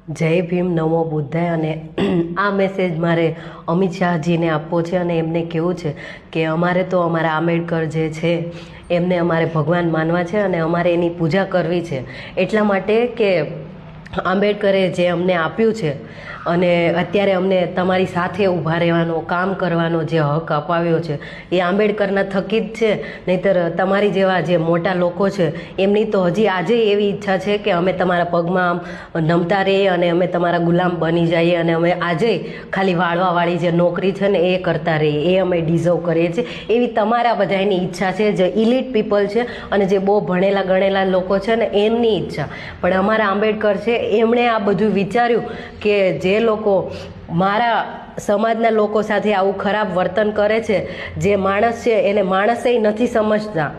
જય ભીમ, નમો બુદ્ધાય. અને આ મેસેજ મારે અમિત શાહજીને આપવો છે અને એમને કહેવું છે કે અમારે તો અમારા આંબેડકર જે છે એમને અમારે ભગવાન માનવા છે અને અમારે એની પૂજા કરવી છે. એટલા માટે કે આંબેડકરે જે અમને આપ્યું છે અને અત્યારે અમને તમારી સાથે ઊભા રહેવાનો, કામ કરવાનો જે હક અપાવ્યો છે એ આંબેડકરના થકી જ છે. નહીંતર તમારી જેવા જે મોટા લોકો છે એમની તો હજી આજે એવી ઈચ્છા છે કે અમે તમારા પગમાં નમતા રહીએ અને અમે તમારા ગુલામ બની જઈએ અને અમે આજે ખાલી વાળવાવાળી જે નોકરી છે ને એ કરતા રહીએ, એ અમે ડિઝર્વ કરીએ છીએ. એવી તમારા બધાની ઈચ્છા છે, જે ઇલીટ પીપલ છે અને જે બહુ ભણેલા ગણેલા લોકો છે ને એમની ઈચ્છા. પણ અમારા આંબેડકર છે એમણે આ બધું વિચાર્યું કે જે લોકો મારા સમાજના લોકો સાથે આવું ખરાબ વર્તન કરે છે, જે માણસ છે એને માણસે નથી સમજતા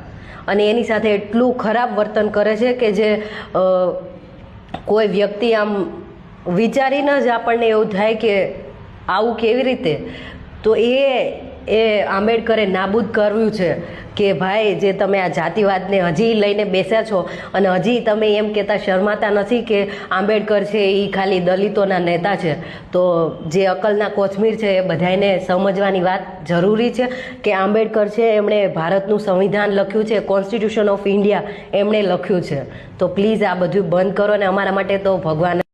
અને એની સાથે એટલું ખરાબ વર્તન કરે છે કે જે કોઈ વ્યક્તિ આમ વિચારીને જ આપણને એવું થાય કે આવું કેવી રીતે. તો એ આંબેડકરે નાબૂદ કરવું છે કે ભાઈ જે તમે આ જાતિવાદને હજી લઈને બેસ્યા છો અને હજી તમે એમ કહેતા શરમાતા નથી કે આંબેડકર છે એ ખાલી દલિતોના નેતા છે. તો જે અકલના કોથમીર છે એ બધાને સમજવાની વાત જરૂરી છે કે આંબેડકર છે એમણે ભારતનું સંવિધાન લખ્યું છે, કોન્સ્ટિટ્યુશન ઓફ ઇન્ડિયા એમણે લખ્યું છે. તો પ્લીઝ આ બધું બંધ કરો અને અમારા માટે તો ભગવાન